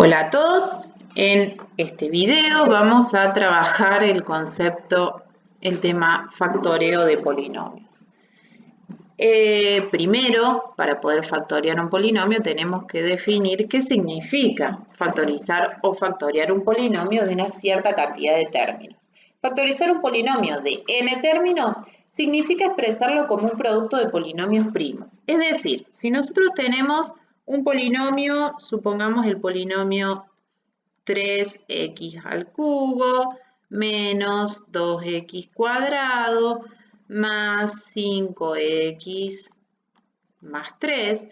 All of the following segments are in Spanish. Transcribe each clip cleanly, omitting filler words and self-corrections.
Hola a todos, en este video vamos a trabajar el tema factoreo de polinomios. Primero, para poder factorear un polinomio tenemos que definir qué significa factorizar o factorear un polinomio de una cierta cantidad de términos. Factorizar un polinomio de n términos significa expresarlo como un producto de polinomios primos. Es decir, si nosotros tenemos un polinomio, supongamos el polinomio 3x al cubo menos 2x cuadrado más 5x más 3.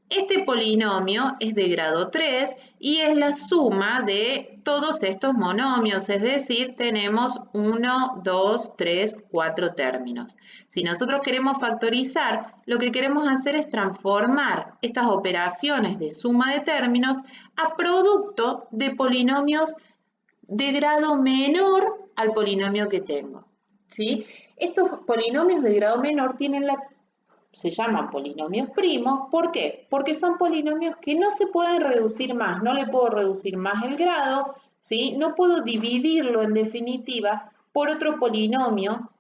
Este polinomio es de grado 3 y es la suma de todos estos monomios, es decir, tenemos 1, 2, 3, 4 términos. Si nosotros queremos factorizar, lo que queremos hacer es transformar estas operaciones de suma de términos a producto de polinomios de grado menor al polinomio que tengo, ¿sí? Estos polinomios de grado menor se llaman polinomios primos. ¿Por qué? Porque son polinomios que no se pueden reducir más, no le puedo reducir más el grado, ¿sí? No puedo dividirlo en definitiva por otro polinomio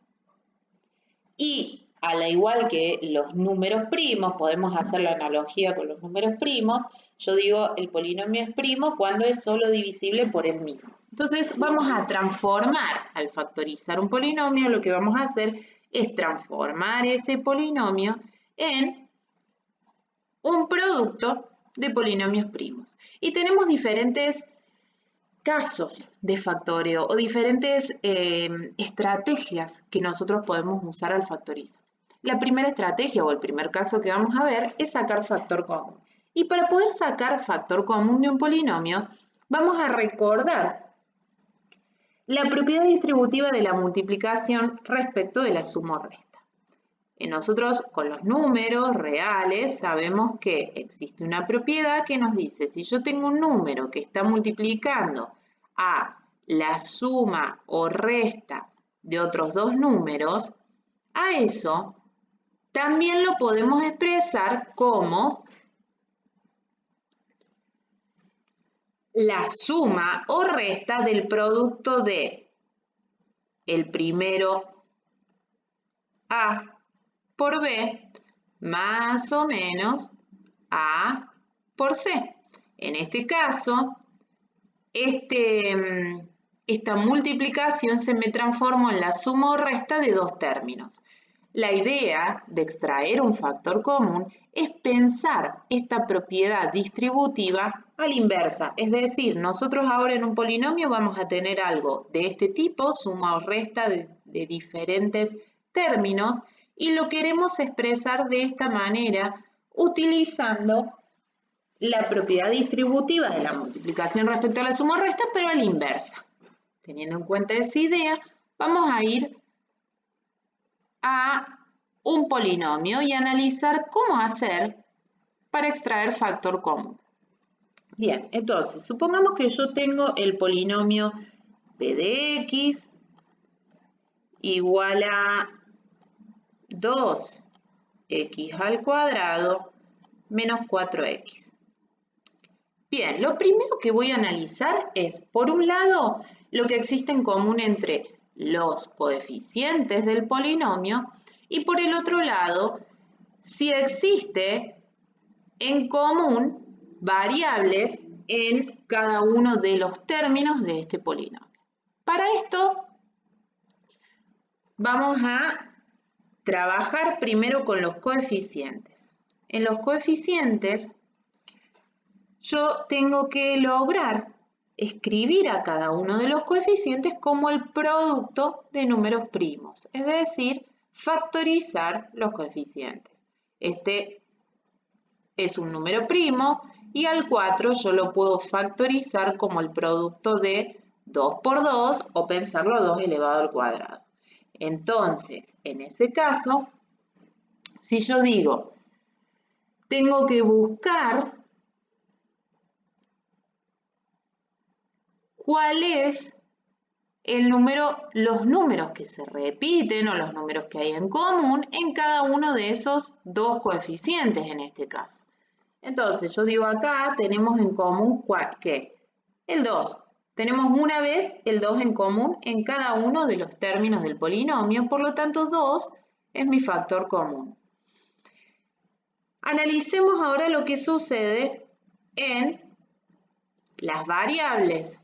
y al igual que los números primos, podemos hacer la analogía con los números primos, yo digo el polinomio es primo cuando es solo divisible por el mismo. Entonces vamos a transformar, al factorizar un polinomio, lo que vamos a hacer es transformar ese polinomio en un producto de polinomios primos. Y tenemos diferentes casos de factoreo o diferentes estrategias que nosotros podemos usar al factorizar. La primera estrategia o el primer caso que vamos a ver es sacar factor común. Y para poder sacar factor común de un polinomio, vamos a recordar la propiedad distributiva de la multiplicación respecto de la suma o resta. Nosotros con los números reales sabemos que existe una propiedad que nos dice si yo tengo un número que está multiplicando a la suma o resta de otros dos números, a eso también lo podemos expresar como la suma o resta del producto de el primero A por B más o menos A por C. En este caso, esta multiplicación se me transformó en la suma o resta de dos términos. La idea de extraer un factor común es pensar esta propiedad distributiva a la inversa. Es decir, nosotros ahora en un polinomio vamos a tener algo de este tipo, suma o resta de diferentes términos, y lo queremos expresar de esta manera utilizando la propiedad distributiva de la multiplicación respecto a la suma o resta, pero a la inversa. Teniendo en cuenta esa idea, vamos a ir a un polinomio y analizar cómo hacer para extraer factor común. Bien, entonces, supongamos que yo tengo el polinomio p de x igual a 2x al cuadrado menos 4x. Bien, lo primero que voy a analizar es, por un lado, lo que existe en común entre los coeficientes del polinomio y por el otro lado, si existe en común variables en cada uno de los términos de este polinomio. Para esto, vamos a trabajar primero con los coeficientes. En los coeficientes, yo tengo que lograr escribir a cada uno de los coeficientes como el producto de números primos, es decir, factorizar los coeficientes. Este es un número primo y al 4 yo lo puedo factorizar como el producto de 2 por 2 o pensarlo 2 elevado al cuadrado. Entonces, en ese caso, si yo digo, tengo que buscar cuál es los números que se repiten o los números que hay en común en cada uno de esos dos coeficientes en este caso. Entonces, yo digo acá, tenemos en común, ¿qué? El 2. Tenemos una vez el 2 en común en cada uno de los términos del polinomio, por lo tanto 2 es mi factor común. Analicemos ahora lo que sucede en las variables.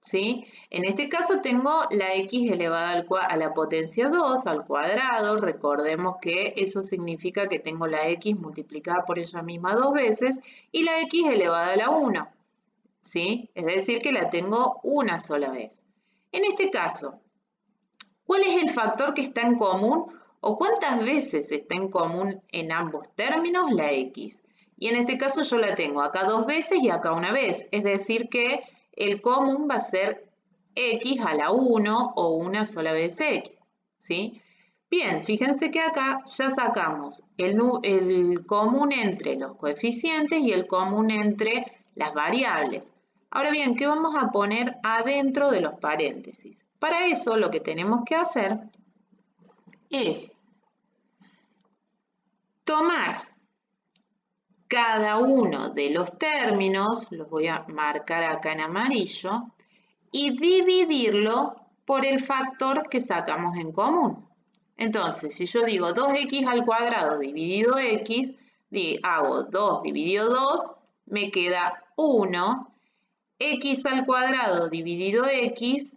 ¿Sí? En este caso tengo la x elevada a la potencia 2 al cuadrado. Recordemos que eso significa que tengo la x multiplicada por ella misma 2 veces y la x elevada a la 1. ¿Sí? Es decir, que la tengo una sola vez. En este caso, ¿cuál es el factor que está en común o cuántas veces está en común en ambos términos la x? Y en este caso yo la tengo acá 2 veces y acá una vez. Es decir que el común va a ser x a la 1 o una sola vez x. ¿Sí? Bien, fíjense que acá ya sacamos el común entre los coeficientes y el común entre las variables. Ahora bien, ¿qué vamos a poner adentro de los paréntesis? Para eso lo que tenemos que hacer es tomar cada uno de los términos, los voy a marcar acá en amarillo, y dividirlo por el factor que sacamos en común. Entonces, si yo digo 2x al cuadrado dividido x, hago 2 dividido 2, me queda 1. X al cuadrado dividido x,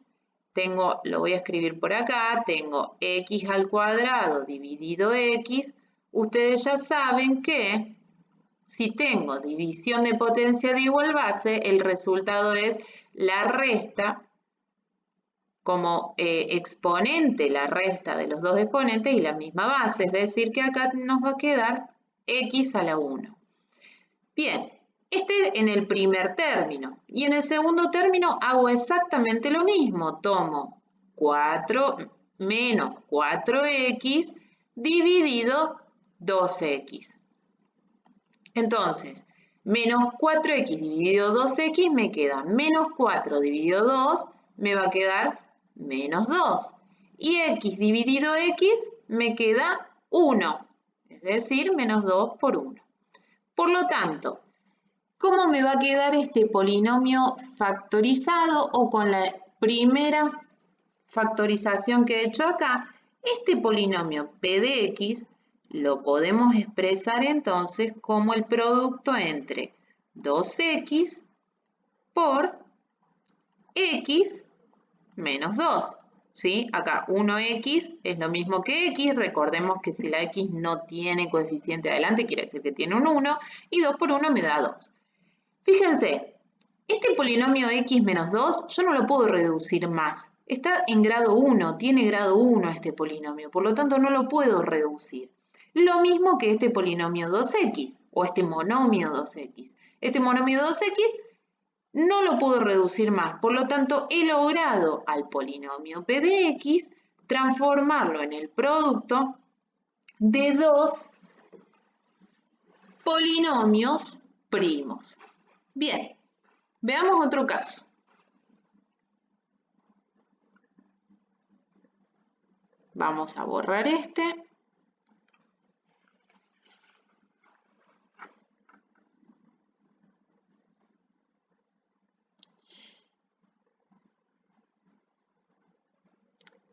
lo voy a escribir por acá, tengo x al cuadrado dividido x. Ustedes ya saben que si tengo división de potencia de igual base, el resultado es la resta como exponente, la resta de los dos exponentes y la misma base, es decir que acá nos va a quedar x a la 1. Bien, este en el primer término. Y en el segundo término hago exactamente lo mismo. Tomo 4 menos 4x dividido 2x. Entonces, menos 4x dividido 2x me queda menos 4 dividido 2, me va a quedar menos 2. Y x dividido x me queda 1, es decir, menos 2 por 1. Por lo tanto, ¿cómo me va a quedar este polinomio factorizado o con la primera factorización que he hecho acá? Este polinomio p de x lo podemos expresar entonces como el producto entre 2x por x menos 2. ¿Sí? Acá 1x es lo mismo que x. Recordemos que si la x no tiene coeficiente adelante, quiere decir que tiene un 1. Y 2 por 1 me da 2. Fíjense, este polinomio x menos 2 yo no lo puedo reducir más. Está en grado 1, tiene grado 1 este polinomio, por lo tanto no lo puedo reducir. Lo mismo que este polinomio 2x o este monomio 2x. Este monomio 2x no lo puedo reducir más, por lo tanto he logrado al polinomio p de x transformarlo en el producto de dos polinomios primos. Bien, veamos otro caso. Vamos a borrar este.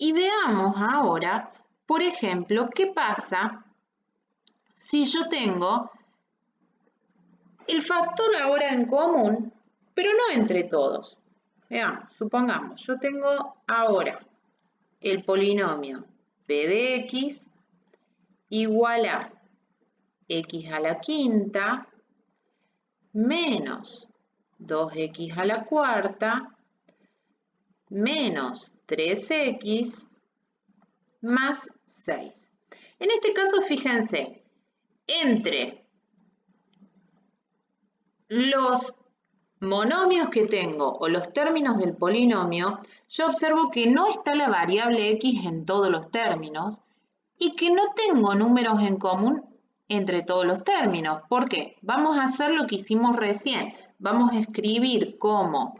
Y veamos ahora, por ejemplo, qué pasa si yo tengo el factor ahora en común, pero no entre todos. Veamos, supongamos, yo tengo ahora el polinomio p de x igual a x a la quinta menos 2x a la cuarta menos 3x más 6. En este caso, fíjense, entre los monomios que tengo o los términos del polinomio, yo observo que no está la variable x en todos los términos y que no tengo números en común entre todos los términos. ¿Por qué? Vamos a hacer lo que hicimos recién. Vamos a escribir como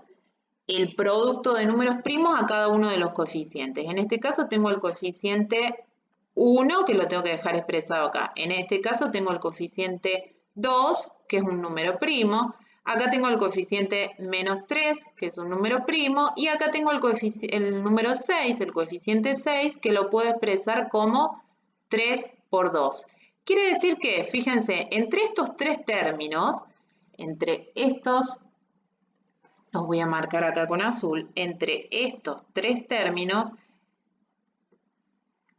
el producto de números primos a cada uno de los coeficientes. En este caso tengo el coeficiente 1, que lo tengo que dejar expresado acá. En este caso tengo el coeficiente 2, que es un número primo. Acá tengo el coeficiente menos 3, que es un número primo. Y acá tengo el número 6, el coeficiente 6, que lo puedo expresar como 3 por 2. Quiere decir que, fíjense, entre estos tres términos, entre estos, los voy a marcar acá con azul, entre estos tres términos,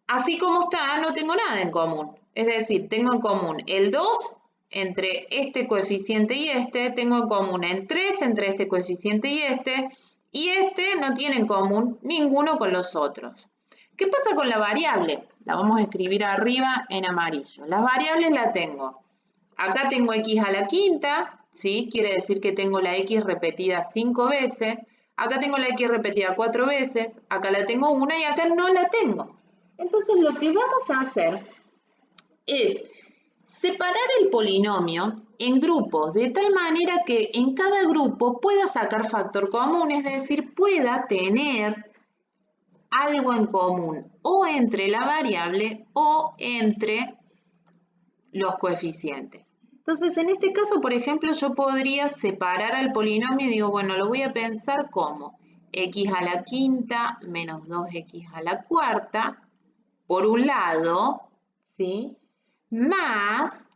así como está, no tengo nada en común. Es decir, tengo en común el 2 entre este coeficiente y este, tengo en común el 3 entre este coeficiente y este no tiene en común ninguno con los otros. ¿Qué pasa con la variable? La vamos a escribir arriba en amarillo. Las variables la tengo. Acá tengo x a la quinta, ¿sí? Quiere decir que tengo la x repetida 5 veces. Acá tengo la x repetida 4 veces. Acá la tengo 1 y acá no la tengo. Entonces lo que vamos a hacer es separar el polinomio en grupos de tal manera que en cada grupo pueda sacar factor común, es decir, pueda tener algo en común o entre la variable o entre los coeficientes. Entonces, en este caso, por ejemplo, yo podría separar al polinomio y digo, bueno, lo voy a pensar como x a la quinta menos 2x a la cuarta, por un lado, ¿sí? Más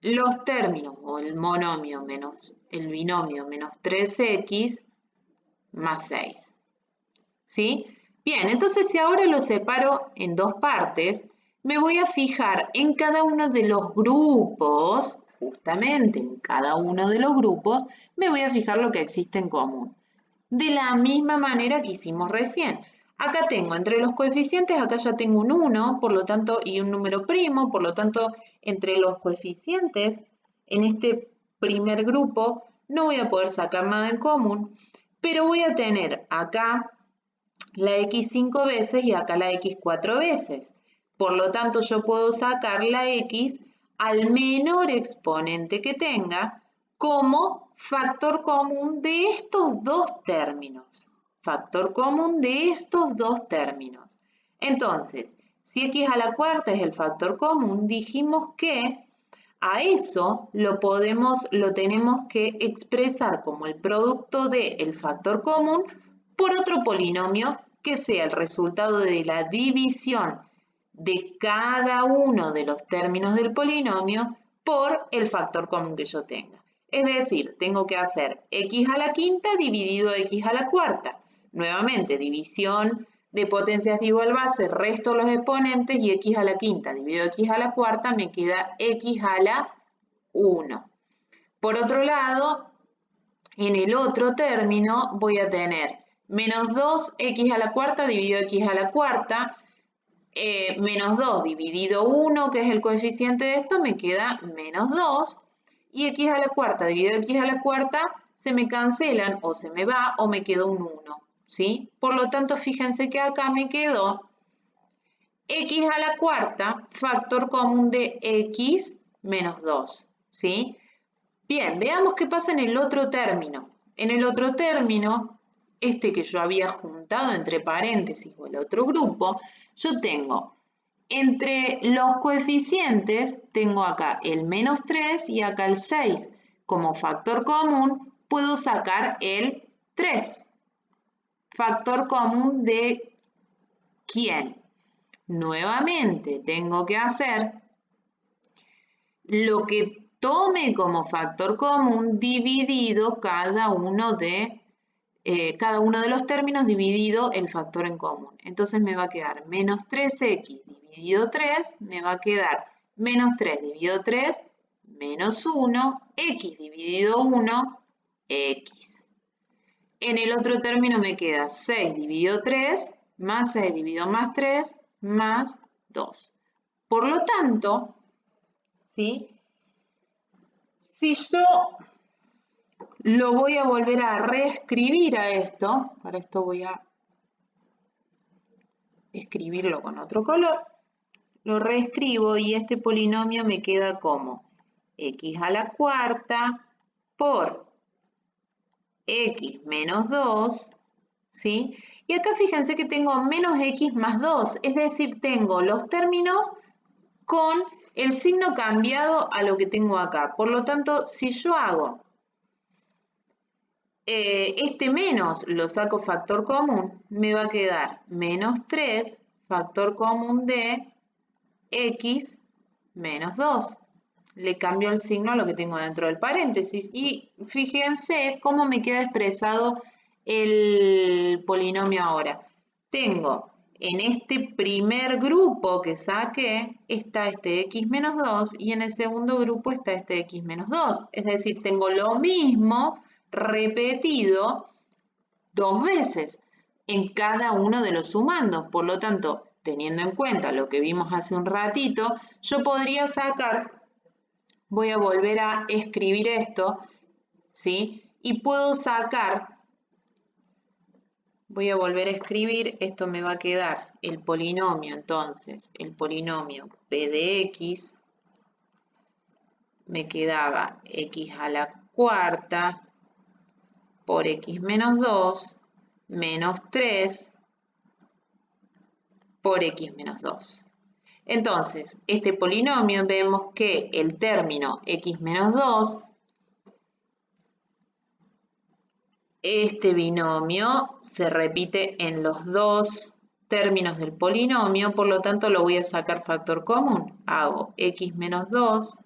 los términos, o el monomio menos el binomio menos 3x más 6. ¿Sí? Bien, entonces si ahora lo separo en dos partes, me voy a fijar en cada uno de los grupos, justamente en cada uno de los grupos, me voy a fijar lo que existe en común. De la misma manera que hicimos recién. Acá tengo entre los coeficientes, acá ya tengo un 1, por lo tanto, y un número primo, por lo tanto, entre los coeficientes, en este primer grupo, no voy a poder sacar nada en común, pero voy a tener acá la x 5 veces y acá la x 4 veces. Por lo tanto, yo puedo sacar la x al menor exponente que tenga como factor común de estos dos términos. Factor común de estos dos términos. Entonces, si x a la cuarta es el factor común, dijimos que a eso lo tenemos que expresar como el producto del factor común por otro polinomio que sea el resultado de la división de cada uno de los términos del polinomio por el factor común que yo tenga. Es decir, tengo que hacer x a la quinta dividido x a la cuarta. Nuevamente, división de potencias de igual base, resto los exponentes y x a la quinta dividido x a la cuarta me queda x a la 1. Por otro lado, en el otro término voy a tener menos 2x a la cuarta dividido x a la cuarta, menos 2 dividido 1, que es el coeficiente de esto, me queda menos 2, y x a la cuarta dividido x a la cuarta se me cancelan o se me va o me quedó un 1, ¿sí? Por lo tanto, fíjense que acá me quedó x a la cuarta, factor común de x menos 2, ¿sí? Bien, veamos qué pasa en el otro término. En el otro término, este que yo había juntado entre paréntesis o el otro grupo, yo tengo entre los coeficientes, tengo acá el menos 3 y acá el 6. Como factor común, puedo sacar el 3. Factor común de ¿quién? Nuevamente, tengo que hacer lo que tome como factor común dividido cada uno de los términos dividido el factor en común. Entonces me va a quedar menos 3x dividido 3, me va a quedar menos 3 dividido 3, menos 1, x dividido 1, x. En el otro término me queda 6 dividido 3, más 6 dividido más 3, más 2. Por lo tanto, ¿sí? Si yo lo voy a volver a reescribir a esto, para esto voy a escribirlo con otro color, lo reescribo y este polinomio me queda como x a la cuarta por x menos 2, ¿sí? Y acá fíjense que tengo menos x más 2, es decir, tengo los términos con el signo cambiado a lo que tengo acá. Por lo tanto, si yo hago este menos, lo saco factor común, me va a quedar menos 3 factor común de x menos 2. Le cambio el signo a lo que tengo dentro del paréntesis. Y fíjense cómo me queda expresado el polinomio ahora. Tengo en este primer grupo que saqué, está este x menos 2 y en el segundo grupo está este x menos 2. Es decir, tengo lo mismo repetido 2 veces en cada uno de los sumandos. Por lo tanto, teniendo en cuenta lo que vimos hace un ratito, yo podría sacar, voy a volver a escribir esto, ¿sí? Y puedo sacar, voy a volver a escribir, esto me va a quedar el polinomio, entonces, el polinomio p de x, me quedaba x a la cuarta por x menos 2 menos 3 por x menos 2. Entonces, este polinomio vemos que el término x menos 2, este binomio se repite en los dos términos del polinomio, por lo tanto lo voy a sacar factor común. Hago x menos 2,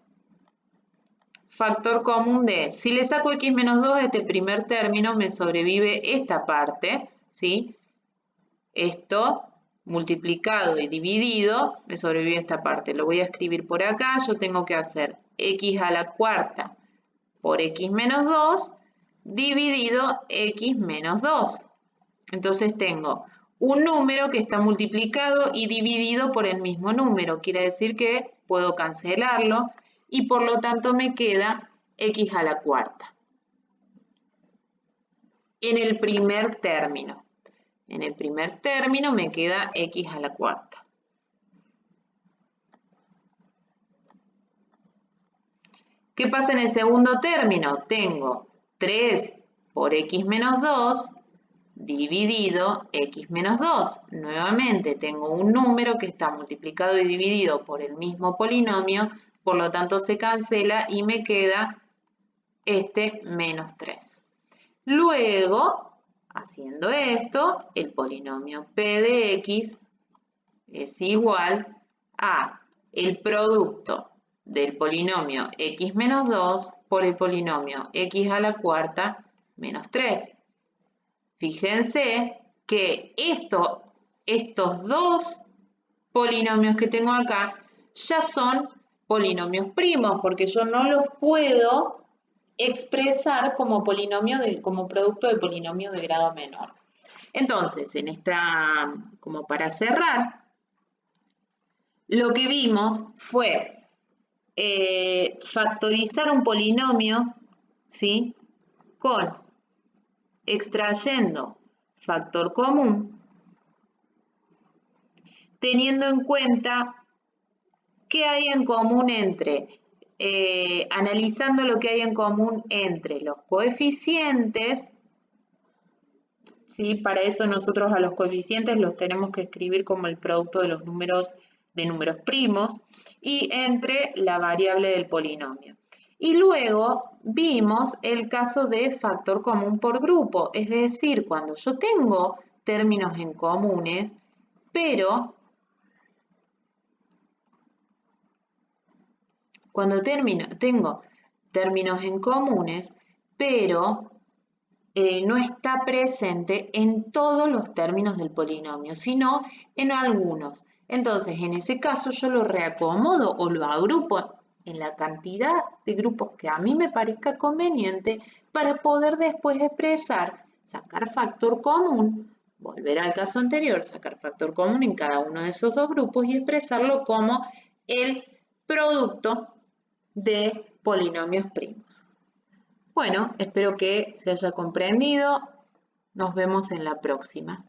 factor común de, si le saco x menos 2 a este primer término, me sobrevive esta parte, ¿sí? Esto multiplicado y dividido, me sobrevive esta parte. Lo voy a escribir por acá, yo tengo que hacer x a la cuarta por x menos 2 dividido x menos 2. Entonces tengo un número que está multiplicado y dividido por el mismo número. Quiere decir que puedo cancelarlo y por lo tanto me queda x a la cuarta. En el primer término. En el primer término me queda x a la cuarta. ¿Qué pasa en el segundo término? Tengo 3 por x menos 2 dividido x menos 2. Nuevamente tengo un número que está multiplicado y dividido por el mismo polinomio, por lo tanto se cancela y me queda este menos 3. Luego, haciendo esto, el polinomio p de x es igual a el producto del polinomio x menos 2 por el polinomio x a la cuarta menos 3. Fíjense que estos dos polinomios que tengo acá ya son polinomios primos, porque yo no los puedo expresar como como producto de polinomio de grado menor. Entonces, como para cerrar, lo que vimos fue factorizar un polinomio, ¿sí? Extrayendo factor común, teniendo en cuenta qué hay en común analizando lo que hay en común entre los coeficientes, ¿sí? Para eso nosotros a los coeficientes los tenemos que escribir como el producto de números primos y entre la variable del polinomio. Y luego vimos el caso de factor común por grupo, es decir, cuando yo tengo términos en comunes, pero cuando tengo términos en comunes, pero no está presente en todos los términos del polinomio, sino en algunos. Entonces, en ese caso yo lo reacomodo o lo agrupo en la cantidad de grupos que a mí me parezca conveniente para poder después expresar, sacar factor común, volver al caso anterior, sacar factor común en cada uno de esos dos grupos y expresarlo como el producto de polinomios primos. Bueno, espero que se haya comprendido. Nos vemos en la próxima.